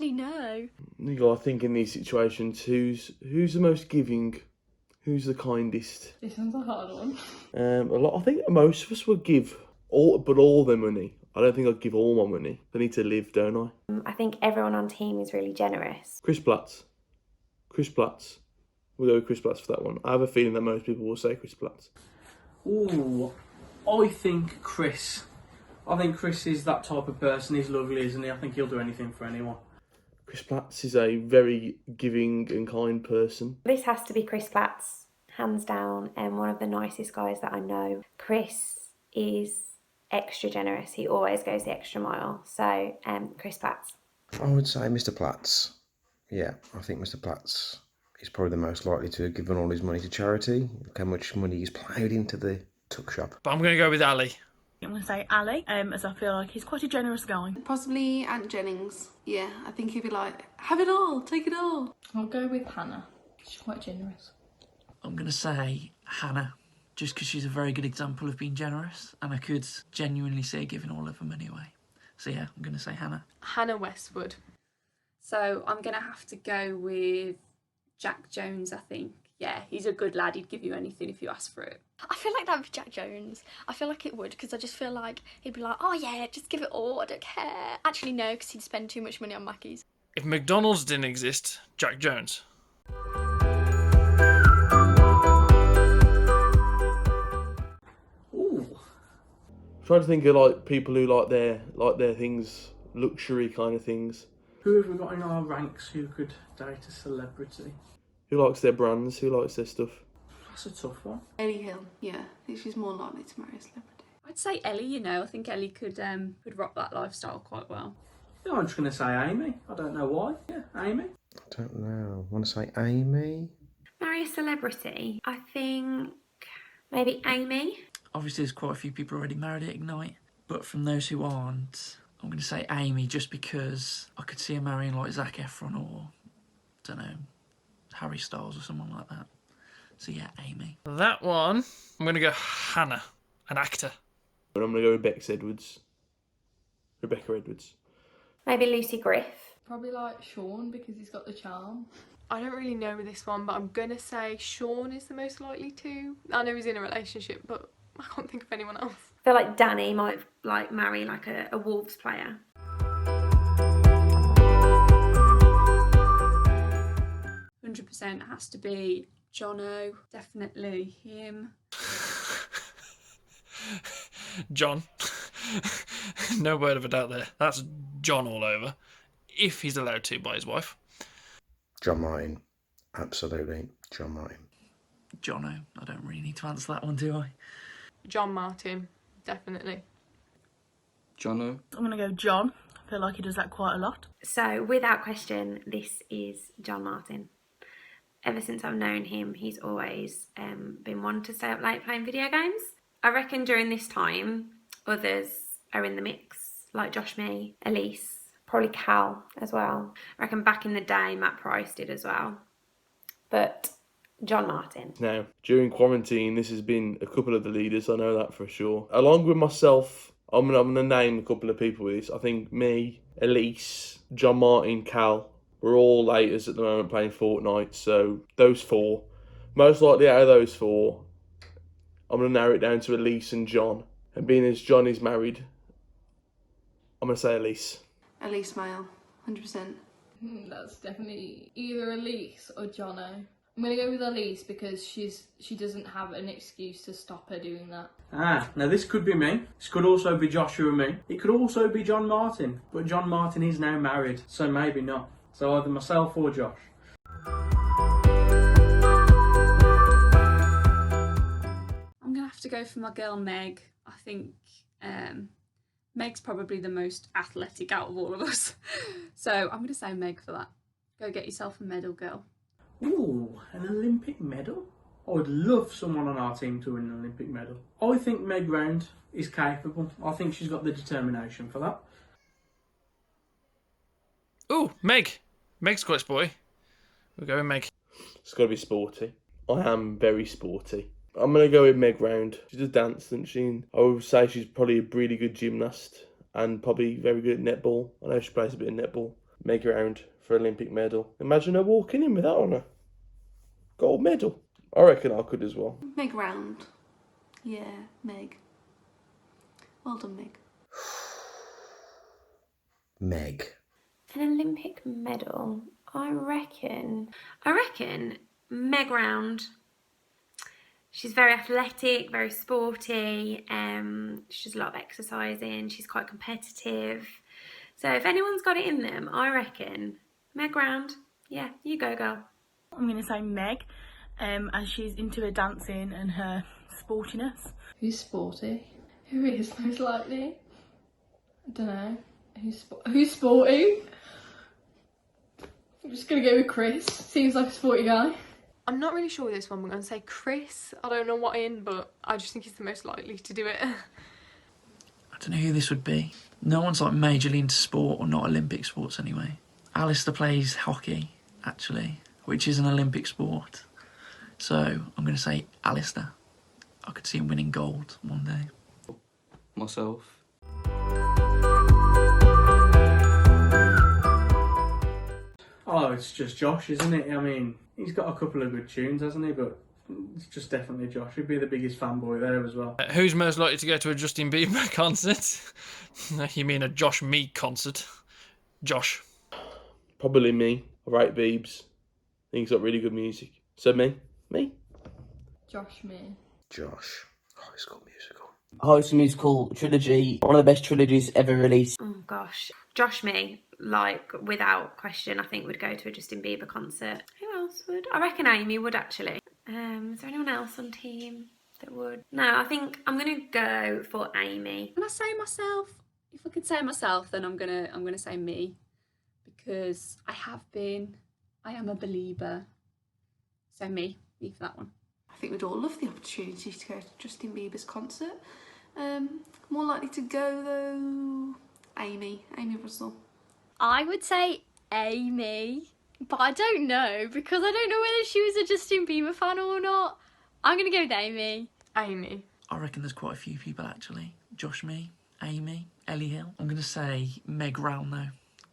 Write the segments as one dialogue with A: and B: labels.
A: Actually, no.
B: You got to think in these situations, who's the most giving? Who's the kindest?
C: This one's a hard one.
B: I think most of us would give all their money. I don't think I'd give all my money. I need to live, don't I?
D: I think everyone on team is really generous.
B: Chris Platts. We'll go with Chris Platts for that one. I have a feeling that most people will say Chris Platts.
E: Ooh, I think Chris. I think Chris is that type of person. He's lovely, isn't he? I think he'll do anything for anyone.
B: Chris Platts is a very giving and kind person.
D: This has to be Chris Platts, hands down, and one of the nicest guys that I know. Chris is extra generous. He always goes the extra mile. So, Chris Platts.
F: I would say Mr. Platts. Yeah, I think Mr. Platts is probably the most likely to have given all his money to charity. Look how much money he's ploughed into the tuck shop.
G: But I'm going to go with Ali.
C: I'm going to say Ali, as I feel like he's quite a generous guy.
H: Possibly Aunt Jennings. Yeah, I think he'd be like, have it all, take it all.
C: I'll go with Hannah. She's quite generous.
G: I'm going to say Hannah, just because she's a very good example of being generous, and I could genuinely see her giving all of her money away. So yeah, I'm going to say Hannah.
I: Hannah Westwood. So I'm going to have to go with Jack Jones, I think. Yeah, he's a good lad. He'd give you anything if you asked for it.
A: I feel like that would be Jack Jones. I feel like it would, because I just feel like he'd be like, oh yeah, just give it all, I don't care. Actually, no, because he'd spend too much money on Mackies.
G: If McDonald's didn't exist, Jack Jones.
E: Ooh.
B: Trying to think of like people who like their things, luxury kind of things.
E: Who have we got in our ranks who could date a celebrity?
B: Who likes their brands? Who likes their stuff?
E: That's a tough one.
H: Ellie Hill, yeah, I think she's more likely to marry a celebrity.
I: I'd say Ellie, I think Ellie could rock that lifestyle quite well.
E: Yeah, I'm just going to say Amy. I don't know why. Yeah, Amy.
F: I don't know. I want to say Amy.
D: Marry a celebrity? I think maybe Amy.
G: Obviously, there's quite a few people already married at Ignite, but from those who aren't, I'm going to say Amy, just because I could see her marrying like Zac Efron or, I don't know, Harry Styles or someone like that. So yeah, Amy. That one, I'm going to go Hannah, an actor.
B: And I'm going to go Rebecca Edwards.
D: Maybe Lucy Griff.
C: Probably like Sean, because he's got the charm.
J: I don't really know with this one, but I'm gonna say Sean is the most likely to. I know he's in a relationship, but I can't think of anyone else.
D: I feel like Danny might like marry like a Wolves player.
I: 100% has to be Jono, definitely him.
G: John. No word of a doubt there. That's John all over. If he's allowed to by his wife.
F: John Martin. Absolutely. John Martin.
G: Jono. I don't really need to answer that one, do I?
J: John Martin, definitely.
E: Jono.
C: I'm going to go John. I feel like he does that quite a lot.
D: So without question, this is John Martin. Ever since I've known him, he's always been one to stay up late playing video games. I reckon during this time, others are in the mix, like Josh Mee, Elise, probably Cal as well. I reckon back in the day, Matt Price did as well. But John Martin.
B: Now, during quarantine, this has been a couple of the leaders, I know that for sure. Along with myself, I'm gonna name a couple of people with this. I think me, Elise, John Martin, Cal, we're all laters at the moment playing Fortnite, so those four. Most likely out of those four, I'm going to narrow it down to Elise and John. And being as John is married, I'm going to say Elise.
H: Elise Mail, 100%.
C: That's definitely either Elise or Jono. I'm going to go with Elise because she doesn't have an excuse to stop her doing that.
E: Now this could be me. This could also be Joshua and me. It could also be John Martin. But John Martin is now married, so maybe not. So either myself or Josh.
I: I'm going to have to go for my girl Meg. I think Meg's probably the most athletic out of all of us. So I'm going to say Meg for that. Go get yourself a medal, girl.
E: Ooh, an Olympic medal? I would love someone on our team to win an Olympic medal. I think Meg Round is capable. I think she's got the determination for that.
G: Ooh, Meg. Meg's quite sporty. We'll go with Meg.
B: It's got to be sporty. I am very sporty. I'm going to go with Meg Round. She does dance, doesn't she? And I would say she's probably a really good gymnast and probably very good at netball. I know she plays a bit of netball. Meg Round for Olympic medal. Imagine her walking in with that on her. Gold medal. I reckon I could as well.
H: Meg Round. Yeah, Meg. Well done, Meg.
F: Meg.
D: An Olympic medal, I reckon Meg Round. She's very athletic, very sporty, she does a lot of exercising, she's quite competitive. So if anyone's got it in them, I reckon Meg Round. Yeah, you go, girl.
K: I'm going to say Meg, as she's into her dancing and her sportiness.
C: Who's sporty? Who is most likely? I don't know. Who's sporty? I'm just gonna go with Chris. Seems like a sporty guy.
J: I'm not really sure with this one. I'm going to say Chris. I don't know what in, but I just think he's the most likely to do it.
G: I don't know who this would be. No one's like majorly into sport, or not Olympic sports anyway. Alistair plays hockey, actually, which is an Olympic sport. So I'm going to say Alistair. I could see him winning gold one day.
L: Myself.
E: Oh, it's just Josh, isn't it? I mean, he's got a couple of good tunes, hasn't he? But it's just definitely Josh. He'd be the biggest fanboy there as well.
M: Who's most likely to go to a Justin Bieber concert? You mean a Josh Meek concert? Josh.
B: Probably me. I rate Biebs. I think he's got really good music. So me.
C: Josh, me.
F: Josh. High School Musical.
L: High School Musical trilogy, one of the best trilogies ever released.
D: Oh gosh, Josh, me, like without question, I think would go to a Justin Bieber concert. Who else would? I reckon Amy would actually. Is there anyone else on team that would? No, I think I'm gonna go for Amy.
I: Can I say myself? If I could say myself, then I'm gonna say me, because I am a believer. So me for that one.
H: I think we'd all love the opportunity to go to Justin Bieber's concert. More likely to go though, Amy Russell.
A: I would say Amy, but I don't know because I don't know whether she was a Justin Bieber fan or not. I'm going to go with Amy.
J: Amy.
G: I reckon there's quite a few people actually. Josh, me, Amy, Ellie Hill. I'm going to say Meg Round though,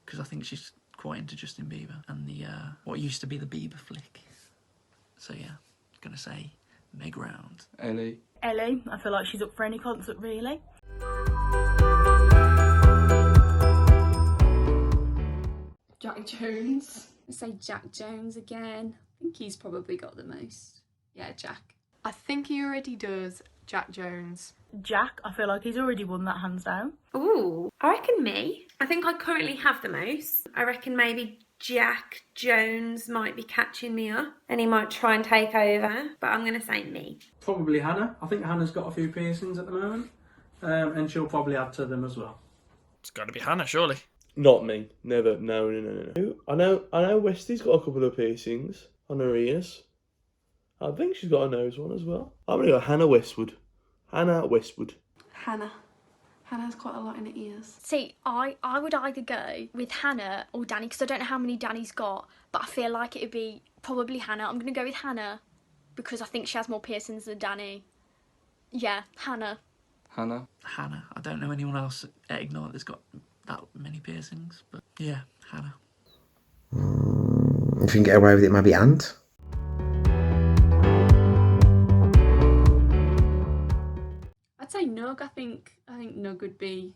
G: because I think she's quite into Justin Bieber and the what used to be the Bieber flick. So yeah, I'm going to say Meg Round.
K: Ellie, I feel like she's up for any concert really.
C: Jack Jones.
I: I say Jack Jones again. I think he's probably got the most. Yeah, Jack.
J: I think he already does. Jack Jones.
K: Jack, I feel like he's already won that hands down.
D: Ooh, I reckon me. I think I currently have the most. I reckon maybe Jack Jones might be catching me up and he might try and take over, but I'm going to say me.
E: Probably Hannah. I think Hannah's got a few piercings at the moment, and she'll probably add to them as well.
M: It's got to be Hannah, surely.
B: Not me. Never. No. I know Westy's got a couple of piercings on her ears. I think she's got a nose one as well. I'm going to go Hannah Westwood. Hannah's
H: quite a lot in her ears.
A: See, I would either go with Hannah or Danny because I don't know how many Danny's got, but I feel like it would be probably Hannah. I'm going to go with Hannah because I think she has more piercings than Danny. Yeah, Hannah.
L: Hannah.
G: I don't know anyone else at Ignite that's got that many piercings, but yeah, Hannah.
F: If you can get away with it, maybe Ant.
I: I'd say Nug. I think Nug would be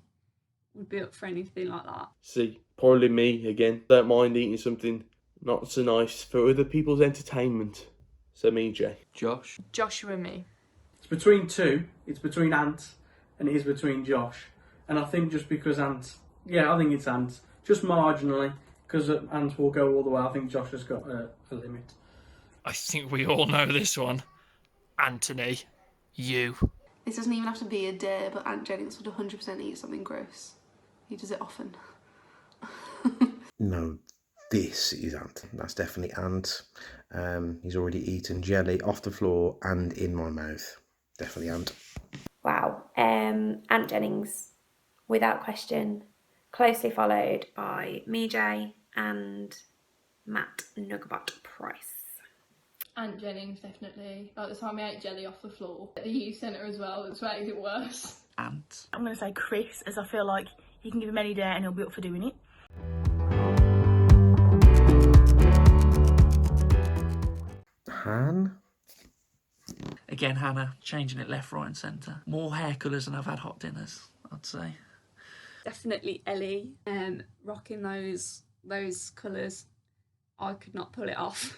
I: up for anything like that.
B: See, probably me again. Don't mind eating something not so nice for other people's entertainment. So me, Jay.
L: Josh.
J: Joshua, me.
E: It's between two. It's between Ant and it is between Josh. And I think just because Ant... Yeah, I think it's Ant. Just marginally. Because Ant will go all the way. I think Josh has got a limit.
M: I think we all know this one. Anthony. You.
H: This doesn't even have to be a dare, but Ant Jennings would 100% eat something gross. He does it often.
F: No, this is Ant. That's definitely Ant. He's already eaten jelly off the floor and in my mouth. Definitely Ant.
D: Wow. Ant Jennings, without question. Closely followed by me, Jay, and Matt Nugbot Price.
C: Ant Jennings, definitely. Like the time I ate jelly off the floor at the youth centre as well, it's made it worse.
G: Ant.
K: I'm going to say Chris, as I feel like you can give him any dare and he'll be up for doing it.
F: Han?
G: Again, Hannah, changing it left, right and centre. More hair colours than I've had hot dinners, I'd say.
I: Definitely Ellie. Rocking those colours. I could not pull it off.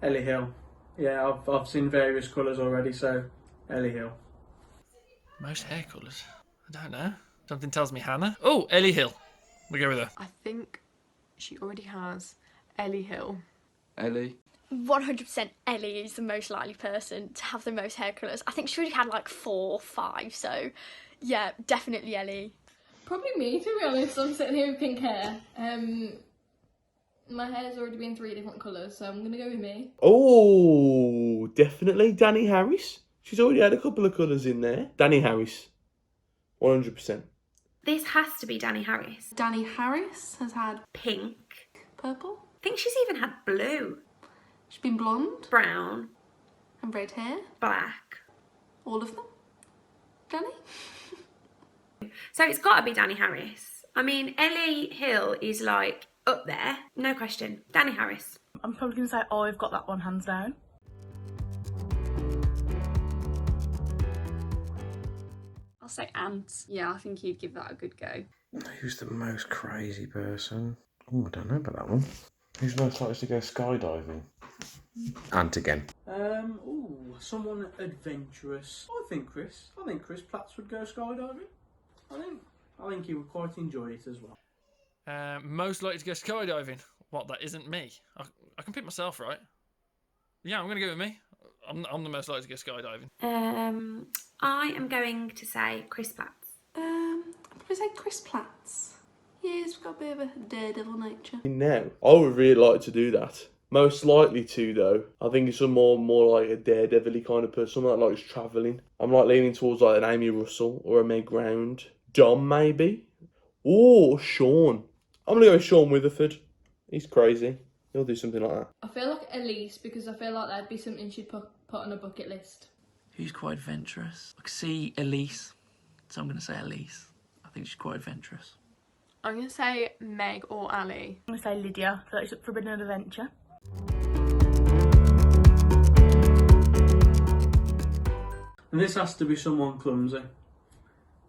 E: Ellie Hill. Yeah, I've seen various colours already, so Ellie Hill.
M: Most hair colours? I don't know. Something tells me Hannah. Oh, Ellie Hill. We go with her.
J: I think she already has Ellie Hill.
N: Ellie.
A: 100% Ellie is the most likely person to have the most hair colours. I think she already had like 4 or 5, so yeah, definitely Ellie.
C: Probably me, to be honest. I'm sitting here with pink hair. My hair's already been 3 different colours, so I'm going to go with me.
B: Oh, definitely Danny Harris. She's already had a couple of colours in there. Danny Harris. 100%.
D: This has to be Danny Harris.
H: Danny Harris has had
D: Pink.
H: purple.
D: I think she's even had blue.
H: She's been blonde.
D: Brown.
H: And red hair.
D: Black.
H: All of them. Danny?
D: So it's got to be Danny Harris. I mean, Ellie Hill is like up there. No question. Danny Harris.
K: I'm probably going to say, oh, I've got that one hands down.
I: I'll say Ant. Yeah, I think he'd give that a good go.
F: Who's the most crazy person? Oh, I don't know about that one. Who's most likely to go skydiving? Ant again.
E: Someone adventurous. I think Chris Platts would go skydiving. I think he would quite enjoy it as well.
M: Most likely to go skydiving. What, that isn't me? I can pick myself, right? Yeah, I'm going to go with me. I'm the most likely to go skydiving.
D: I am going to say Chris Platts.
H: I'd probably say Chris Platts. Yeah, he's got a bit of a daredevil nature.
B: Now, I would really like to do that. Most likely to, though, I think it's a more like a daredevil-y kind of person, someone that likes travelling. I'm like leaning towards like an Amy Russell or a Meg Round. Dom, maybe? Or Sean. I'm going to go with Sean Witherford. He's crazy. He'll do something like that.
C: I feel like Elise, because I feel like that'd be something she'd put on a bucket list.
G: Who's quite adventurous? I could see Elise, so I'm going to say Elise. I think she's quite adventurous.
J: I'm going to say Meg or Ali.
K: I'm going to say Lydia, so it's up for a bit of an adventure.
E: And this has to be someone clumsy.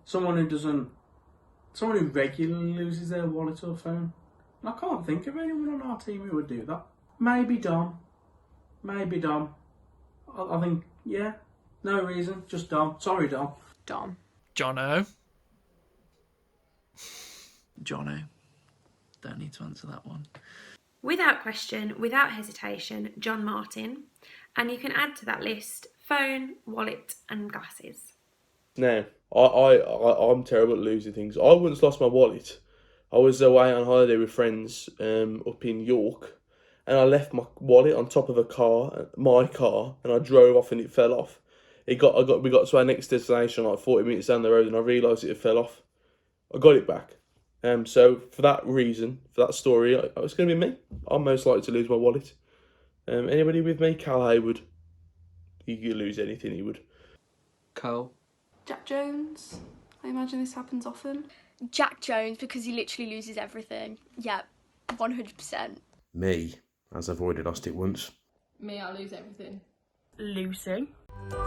E: Someone who regularly loses their wallet or phone. And I can't think of anyone on our team who would do that. Maybe Dom. I think, yeah. No reason, just Dom. Sorry, Dom.
J: Dom.
M: Jono.
G: Jono. Don't need to answer that one.
D: Without question, without hesitation, John Martin. And you can add to that list phone, wallet and glasses.
B: Now, I'm terrible at losing things. I once lost my wallet. I was away on holiday with friends up in York, and I left my wallet on top of my car, and I drove off and it fell off. We got to our next destination like 40 minutes down the road, and I realised it fell off. I got it back. So for that reason, for that story, it's going to be me. I'm most likely to lose my wallet. Anybody with me? Cal Haywood. He could lose anything, he would.
N: Cal.
H: Jack Jones. I imagine this happens often.
A: Jack Jones, because he literally loses everything. Yeah, 100%.
F: Me, as I've already lost it once.
C: Me, I lose everything.
K: Lucy.
I: I'm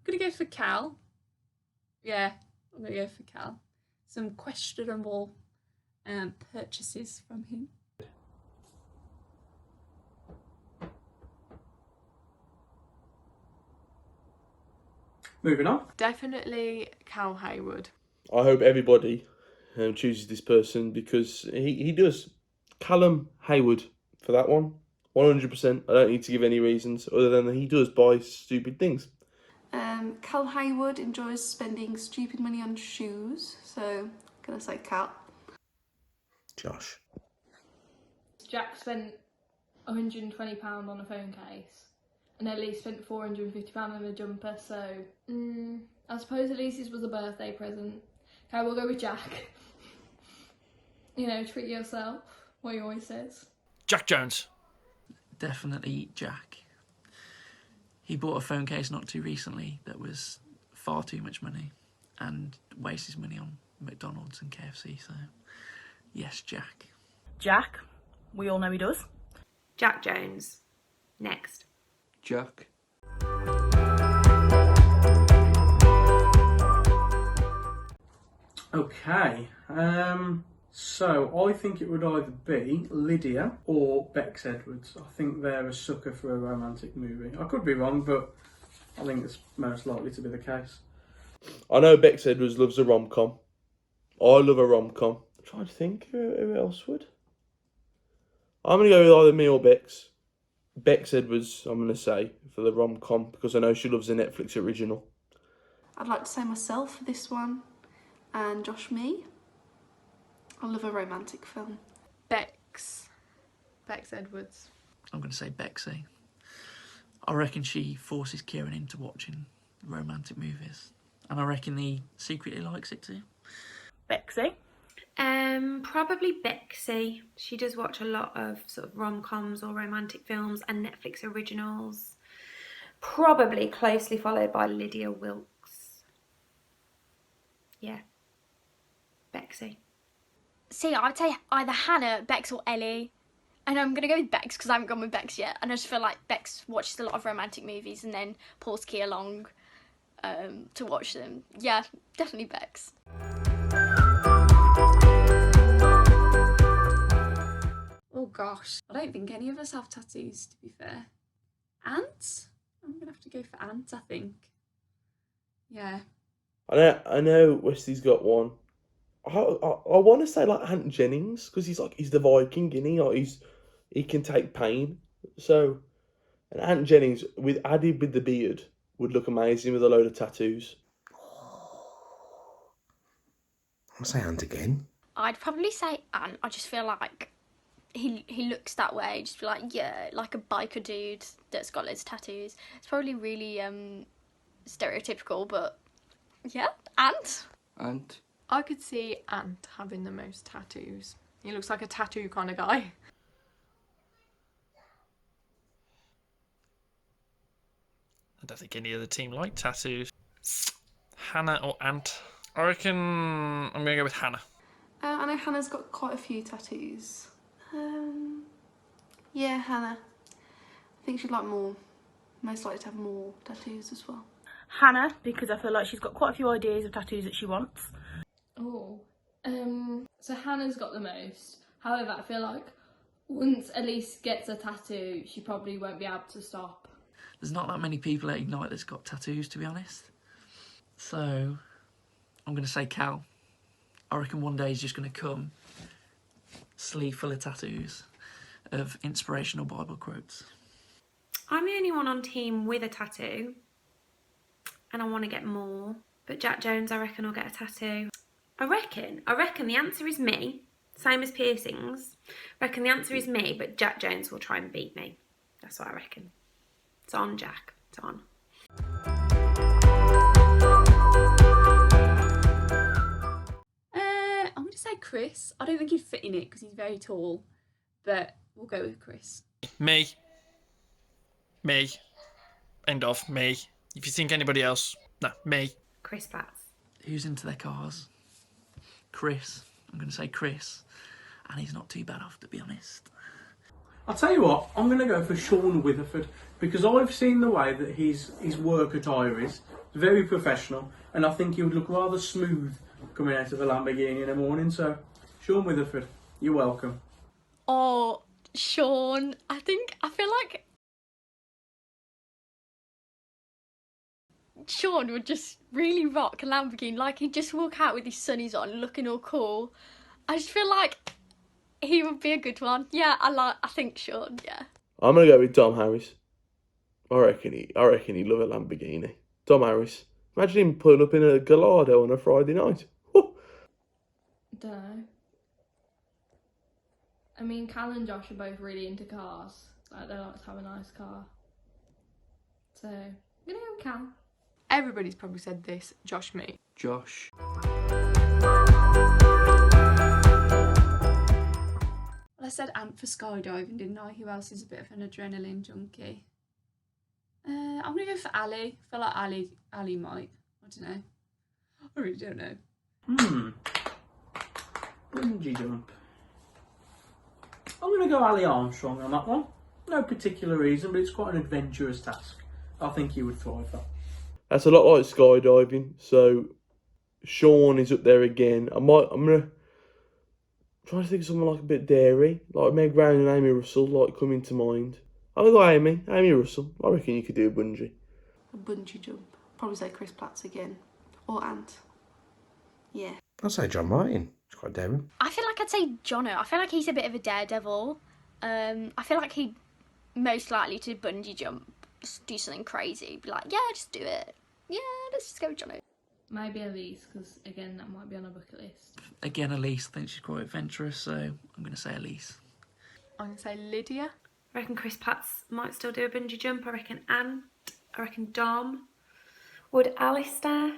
I: going to go for Cal. Yeah, I'm going to go for Cal. Some questionable purchases from him.
E: Moving on.
J: Definitely Cal Haywood.
B: I hope everybody chooses this person because he does. Callum Haywood for that one. 100%. I don't need to give any reasons other than he does buy stupid things.
H: Cal Haywood enjoys spending stupid money on shoes, so I'm gonna say Cal.
F: Josh.
C: Jack spent £120 on a phone case, and Ellie spent £450 on a jumper, so I suppose Elise's was a birthday present. Okay, we'll go with Jack. You know, treat yourself, what he always says.
M: Jack Jones.
G: Definitely Jack. He bought a phone case not too recently that was far too much money and wastes his money on McDonald's and KFC, so yes, Jack.
K: Jack. We all know he does.
D: Jack Jones. Next.
N: Jack.
E: Okay, so I think it would either be Lydia or Bex Edwards. I think they're a sucker for a romantic movie. I could be wrong, but I think it's most likely to be the case.
B: I know Bex Edwards loves a rom-com. I love a rom-com. I'm trying to think who else would. I'm going to go with either me or Bex. Bex Edwards, I'm going to say, for the rom-com, because I know she loves a Netflix original.
H: I'd like to say myself for this one, and Josh me. I love a romantic film.
J: Bex Edwards.
G: I'm going to say Bexy. I reckon she forces Kieran into watching romantic movies. And I reckon he secretly likes it too.
K: Bexy.
D: Probably Bexy. She does watch a lot of sort of rom-coms or romantic films and Netflix originals. Probably closely followed by Lydia Wilkes. Yeah. Bexy.
A: See, I'd say either Hannah, Bex or Ellie. And I'm going to go with Bex because I haven't gone with Bex yet. And I just feel like Bex watches a lot of romantic movies and then pulls Key along to watch them. Yeah, definitely Bex.
I: Oh gosh, I don't think any of us have tattoos, to be fair. Ant? I'm going to have to go for Ant, I think. Yeah.
B: I know Wesley's got one. I want to say like Ant Jennings because he's the Viking, isn't he? Like he can take pain. So, and Ant Jennings added with the beard would look amazing with a load of tattoos.
F: I'll say Ant again.
A: I'd probably say Ant. I just feel like he looks that way. Just be like, yeah, like a biker dude that's got loads of tattoos. It's probably really stereotypical, but yeah, Ant.
N: Ant.
J: I could see Ant having the most tattoos. He looks like a tattoo kind of guy.
M: I don't think any other team like tattoos. Hannah or Ant? I reckon I'm going to go with Hannah.
H: I know Hannah's got quite a few tattoos. Yeah, Hannah. I think she'd like more. Most likely to have more tattoos as well.
K: Hannah, because I feel like she's got quite a few ideas of tattoos that she wants.
C: Oh, so Hannah's got the most. However, I feel like once Elise gets a tattoo, she probably won't be able to stop.
G: There's not that many people at Ignite that's got tattoos, to be honest. So, I'm going to say Cal. I reckon one day he's just going to come, sleeve full of tattoos of inspirational Bible quotes.
D: I'm the only one on team with a tattoo, and I want to get more. But Jack Jones, I reckon, will get a tattoo. I reckon the answer is me. Same as piercings. I reckon the answer is me, but Jack Jones will try and beat me. That's what I reckon. It's on, Jack. It's on.
I: I'm going to say Chris. I don't think he'd fit in it because he's very tall, but we'll go with Chris.
M: Me. End of. Me. If you think anybody else, no, me.
D: Chris Platts.
G: Who's into their cars? Chris. I'm going to say Chris. And he's not too bad off, to be honest.
E: I'll tell you what, I'm going to go for Sean Witherford because I've seen the way that his work attire is. Very professional, and I think he would look rather smooth coming out of a Lamborghini in the morning. So, Sean Witherford, you're welcome.
A: Oh, Sean. I feel like Sean would just really rock a Lamborghini. Like, he'd just walk out with his sunnies on, looking all cool. I just feel like he would be a good one. Yeah, I think Sean, yeah.
B: I'm going to go with Dom Harris. I reckon he'd love a Lamborghini. Dom Harris. Imagine him pulling up in a Gallardo on a Friday night.
C: Dunno. I mean, Cal and Josh are both really into cars. Like, they like to have a nice car. So, I'm gonna go with Cal.
J: Everybody's probably said this. Josh me.
N: Josh.
I: Well, I said Ant for skydiving, didn't I? Who else is a bit of an adrenaline junkie? I'm going to go for Ali. I feel like Ali might. I don't know. I really don't know.
E: Bungee jump. I'm going to go Ali Armstrong on that one. No particular reason, but it's quite an adventurous task. I think he would thrive for.
B: That's a lot like skydiving. So Sean is up there again. I'm gonna try to think of someone like a bit dairy, like Meg Brown and Amy Russell, like coming to mind. I'll go Amy Russell. I reckon you could do a bungee.
H: A bungee jump. Probably say Chris Platts again. Or Ant. Yeah.
F: I'll say John Martin. It's quite daring.
A: I feel like I'd say Jono. I feel like he's a bit of a daredevil. I feel like he'd most likely to bungee jump, just do something crazy. Be like, yeah, just do it. Yeah, let's just go with Jono.
C: Maybe Elise, because again, that might be on a bucket list.
G: Again, Elise. I think she's quite adventurous, so I'm going to say Elise.
J: I'm going to say Lydia.
D: I reckon Chris Platts might still do a bungee jump. I reckon Ant. I reckon Dom. Would Alistair?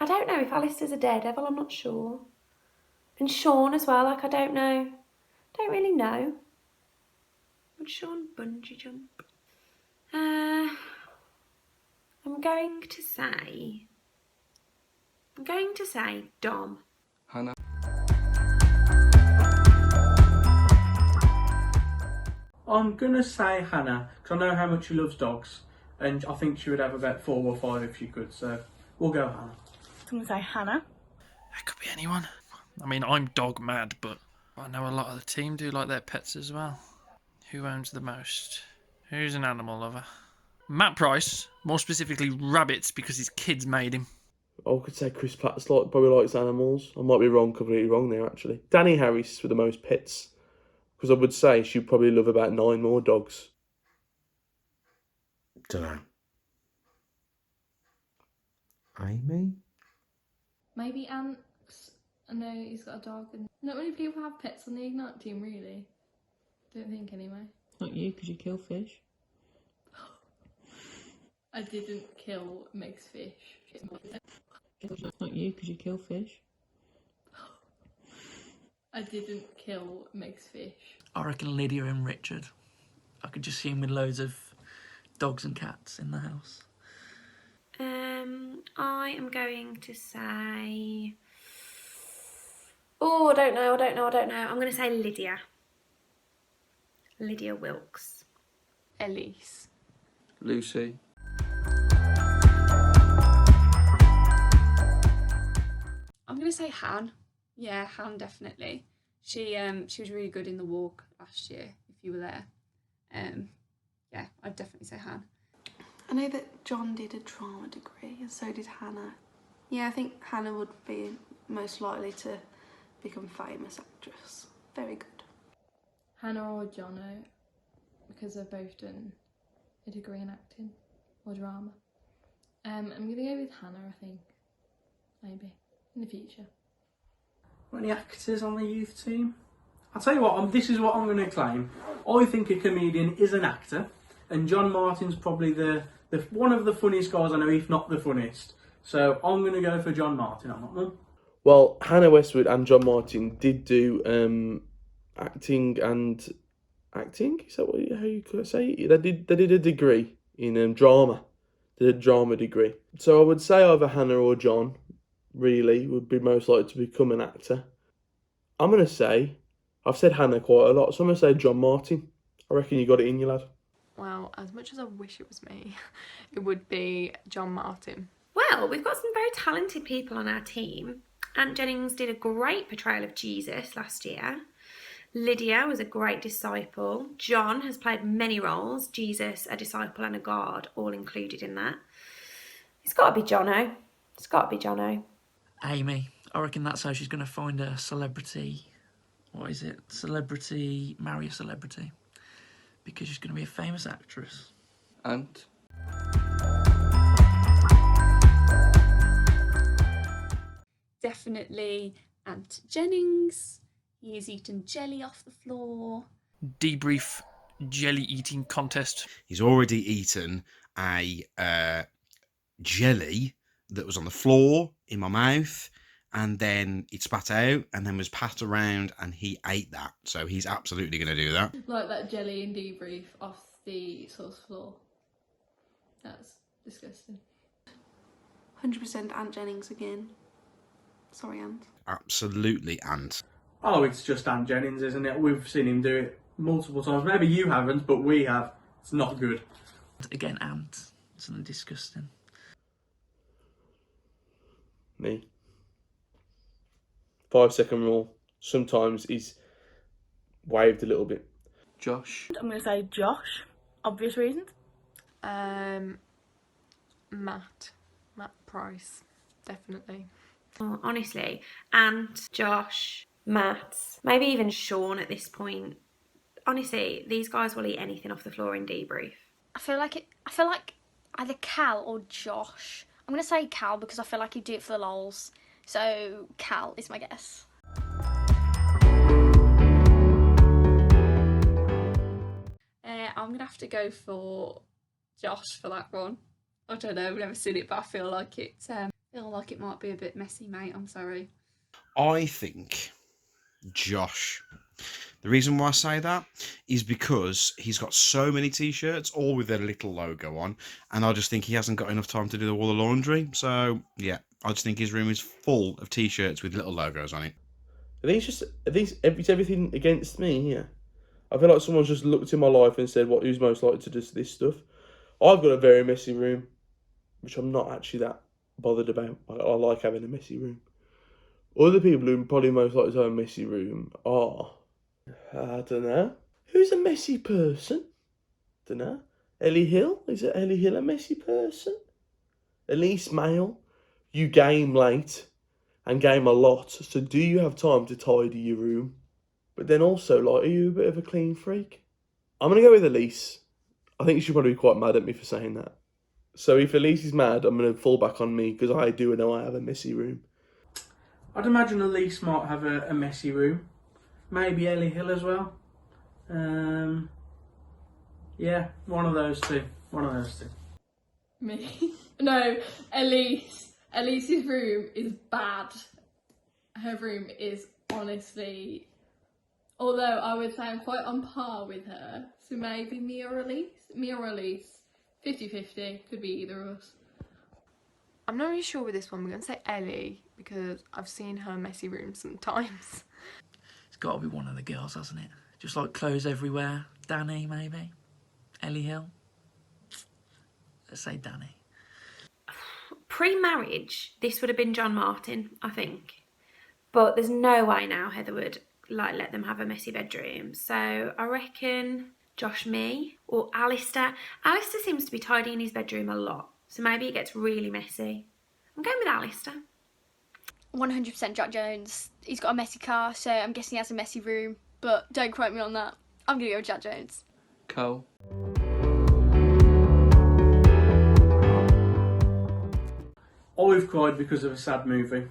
D: I don't know if Alistair's a daredevil, I'm not sure. And Sean as well, like I don't know. Don't really know. Would Sean bungee jump? I'm going to say Dom.
N: Hannah.
E: I'm going to say Hannah, because I know how much she loves dogs, and I think she would have about 4 or 5 if she could, so we'll go Hannah.
K: I'm going to say Hannah.
M: That could be anyone. I mean, I'm dog mad, but I know a lot of the team do like their pets as well. Who owns the most? Who's an animal lover? Matt Price, more specifically rabbits, because his kids made him.
B: I could say Chris Platts probably likes animals. I might be completely wrong there actually. Danny Harris for the most pets, because I would say she'd probably love about 9 more dogs.
F: Dunno. Amy?
C: Maybe Ant. I know he's got a dog, and not many people have pets on the Ignite team, really. Don't think anyway.
O: Not you, because you kill fish.
C: I didn't kill Meg's fish.
O: Not you, because you kill fish.
C: I didn't kill Meg's fish.
G: I reckon Lydia and Richard. I could just see him with loads of dogs and cats in the house.
D: I am going to say... Oh, I don't know. I'm going to say Lydia. Lydia Wilkes.
J: Elise.
N: Lucy.
I: I'm going to say Han. Yeah, Han definitely. She was really good in the walk last year, if you were there. Yeah, I'd definitely say Han.
H: I know that John did a drama degree and so did Hannah. Yeah, I think Hannah would be most likely to become a famous actress. Very good.
C: Hannah or Jono, because they've both done a degree in acting or drama. I'm going to go with Hannah, I think. Maybe. In the future.
E: Any actors on the youth team? I'll tell you what, this is what I'm going to claim. I think a comedian is an actor, and John Martin's probably the one of the funniest guys I know, if not the funniest. So I'm going to go for John Martin on that one.
B: Well, Hannah Westwood and John Martin did do acting. Is that how you could say it? They did a degree in drama. They did a drama degree. So I would say either Hannah or John, really, would be most likely to become an actor. I'm going to say, I've said Hannah quite a lot, so I'm going to say John Martin. I reckon you got it in you, lad.
J: Well, as much as I wish it was me, it would be John Martin.
D: Well, we've got some very talented people on our team. Ant Jennings did a great portrayal of Jesus last year. Lydia was a great disciple. John has played many roles, Jesus, a disciple and a God, all included in that. It's got to be Jono.
G: Amy. I reckon that's how she's going to find a celebrity. What is it? Marry a celebrity. Because she's going to be a famous actress.
N: Ant.
I: Definitely Ant Jennings. He has eaten jelly off the floor.
M: Debrief jelly eating contest.
F: He's already eaten a jelly that was on the floor in my mouth, and then it spat out and then was passed around, and he ate that. So he's absolutely going to do that.
C: Like that jelly and debrief off the sauce floor. That's disgusting.
H: 100% Ant Jennings again. Sorry, Ant.
F: Absolutely, Ant.
E: Oh, it's just Ant Jennings, isn't it? We've seen him do it multiple times. Maybe you haven't, but we have. It's not good.
G: Again, ant. Something disgusting.
B: Me. 5-second rule sometimes is waived a little bit.
N: Josh.
K: I'm going to say Josh. Obvious reasons.
J: Matt Price, definitely.
D: Oh, honestly, Ant, Josh, Matt, maybe even Sean at this point. Honestly, these guys will eat anything off the floor in debrief.
A: I feel like either Cal or Josh. I'm gonna say Cal because I feel like he'd do it for the lols. So Cal is my guess.
I: I'm gonna have to go for Josh for that one. I don't know, I've never seen it, but I feel like it might be a bit messy, mate. I'm sorry.
F: I think Josh. The reason why I say that is because he's got so many t-shirts, all with their little logo on, and I just think he hasn't got enough time to do all the laundry. So yeah, I just think his room is full of t-shirts with little logos on it.
B: Is everything against me here? I feel like someone's just looked in my life and said, who's most likely to do this stuff? I've got a very messy room, which I'm not actually that bothered about. I like having a messy room. Other people who are probably most likely to have a messy room are, I don't know. Who's a messy person? Don't know. Ellie Hill? Is it Ellie Hill a messy person? Elise Mail? You game late and game a lot, so do you have time to tidy your room? But then also, like, are you a bit of a clean freak? I'm going to go with Elise. I think she'll probably be quite mad at me for saying that. So if Elise is mad, I'm going to fall back on me because I do know I have a messy room.
E: I'd imagine Elise might have a messy room. Maybe Ellie Hill as well. Yeah, one of those two.
C: Me? No, Elise. Elise's room is bad. Her room is honestly... Although I would say I'm quite on par with her. So maybe me or Elise? 50-50. Could be either of us.
J: I'm not really sure with this one. We're going to say Ellie because I've seen her messy room sometimes.
G: It's got to be one of the girls, hasn't it? Just like clothes everywhere. Danny, maybe? Ellie Hill? Let's say Danny.
D: Pre-marriage, this would have been John Martin, I think. But there's no way now Heather would let them have a messy bedroom. So I reckon Josh, me, or Alistair. Alistair seems to be tidying his bedroom a lot. So maybe it gets really messy. I'm going with Alistair.
A: 100% Jack Jones. He's got a messy car, so I'm guessing he has a messy room. But don't quote me on that. I'm going to go with Jack Jones.
N: Cole.
E: I've cried because of a sad movie.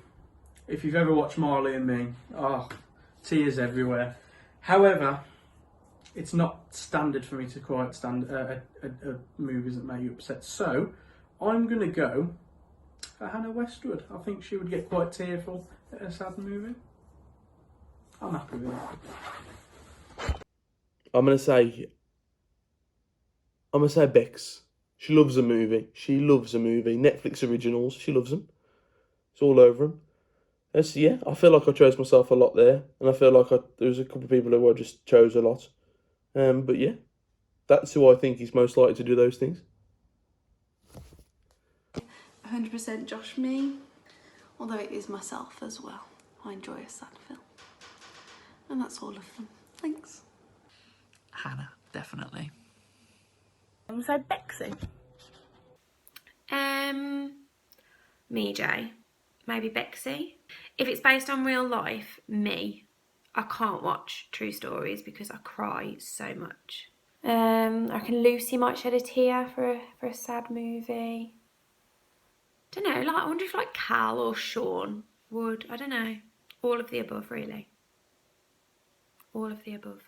E: If you've ever watched Marley and Me, tears everywhere. However, it's not standard for me to cry at movies that make you upset. So, I'm going to go for Hannah Westwood. I think she would get quite tearful at a sad movie. I'm happy with that.
B: I'm gonna say Bex. She loves a movie. Netflix originals. She loves them. It's all over them. Yeah, I feel like I chose myself a lot there, and I feel like there was a couple of people who I just chose a lot. But yeah, that's who I think is most likely to do those things.
H: 100% Josh, me. Although it is myself as well. I enjoy a sad film. And that's all of them. Thanks.
G: Hannah, definitely.
K: I'm going to say Bexy.
D: Me, Jay. Maybe Bexy. If it's based on real life, me. I can't watch true stories because I cry so much. I reckon Lucy might shed a tear for a sad movie. Don't know, I wonder if Cal or Sean would. I don't know. All of the above, really. All of the above.